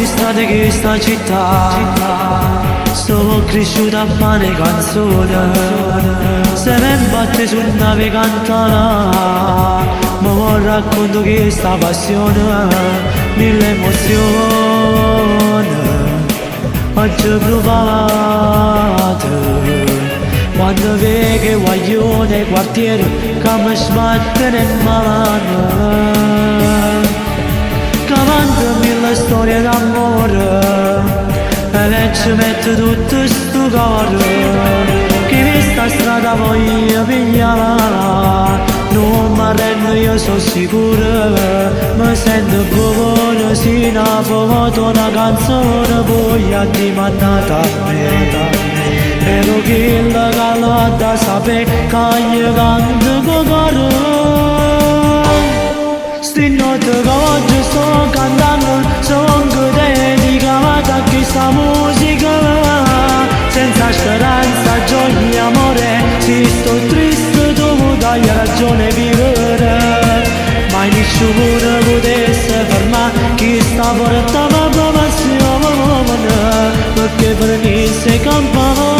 strade che sta città, sono cresciuta a fare canzone. Se mi batte su nave cantana, mi racconto che sta passione, mille emozioni oggi provate. Quando vedi che guaglione quartiere che mi sbatte nel mano, cavando mille storie d'amore, e ci metto tutto sto cuore. Che questa strada voglio pigliare, non mi arrendo, io sono sicuro, mi sento buono, si una foto, una canzone, poi addimandata a me. Però chi la cala da sapere che io canto con cuore. Sti notte che oggi sto cantando sono dedicate a questa musica, senza speranza, gioia, amore. Se sto triste tu dai ragione vivere, mai nessuno potesse fermare chi sta portando passione, perché per me sei campana.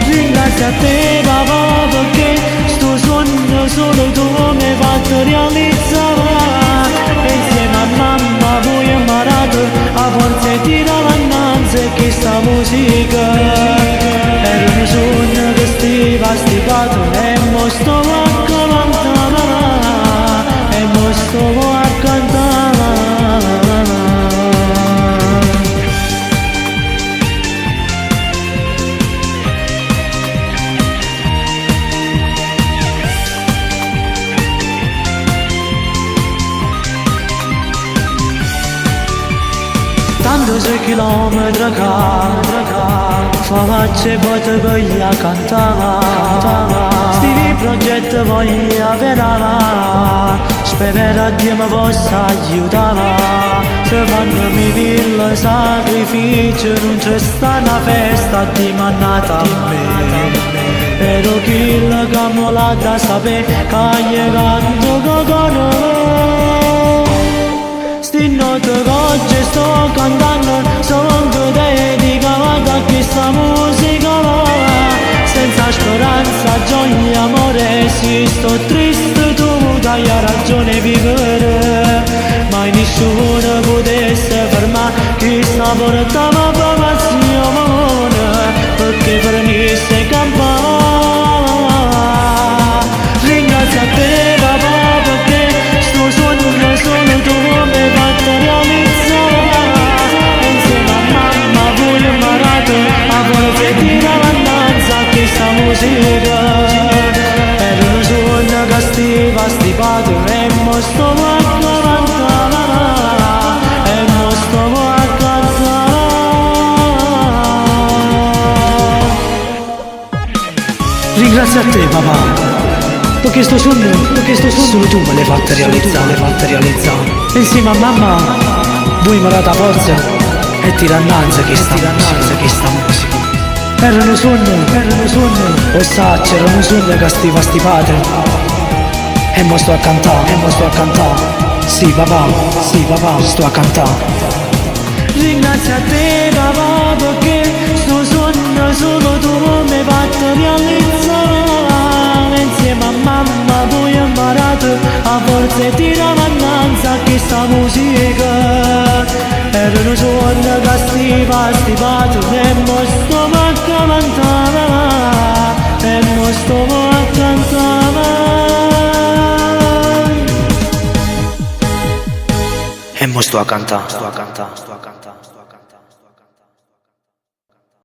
Ringrazio a te papà, perché sto sogno solo tu mi fatto realizzare. Insieme a mamma poi ho imparato a forza di davanti che sta musica era un sogno che stiva stipato, e mo sto a cantare, e mo sto a cantare. Tanto sui chilometri che faccio e poi ti voglio cantare. Sti progetti voglio avere, spero a Dio mi possa aiutare. Se fanno mille sacrifici non c'è sta una festa dimannata a me. Però chi la camola da sapere che io canto con cuore. Sti notte che oggi sto cantando sono dedicate a questa musica, senza speranza, gioia, amore. Se sto triste tu dai ragione vivere, mai nessuno potesse fermare chi sta portando passione, perché per me sei campana. Ringrazio a te papà, perché sto sogno solo tu mi fatto realizzare. Insieme a mamma poi ho imparato a forza di davanti a questa musica. Era un sogno che stiva stipato, e mo sto a cantare, e mo sto a cantare. Ringrazio a te papà, perché sto sogno solo tu me l'hai fatto realizzare. Insieme a mamma voi mi date forza e tirannanza che sta musica. Era un sogno, o sa c'era un sogno che stiva stipato, e mo sto a cantare. Sì papà, sto a cantare. Ringrazio a te papà, perché sto sogno solo tu mi hai fatto realizzare. Insieme a mamma poi ho imparato a forza di davanti a questa musica. Era un sogno che stiva stipato, e mo sto a cantare, e mo sto a cantare, E mo sto a cantare.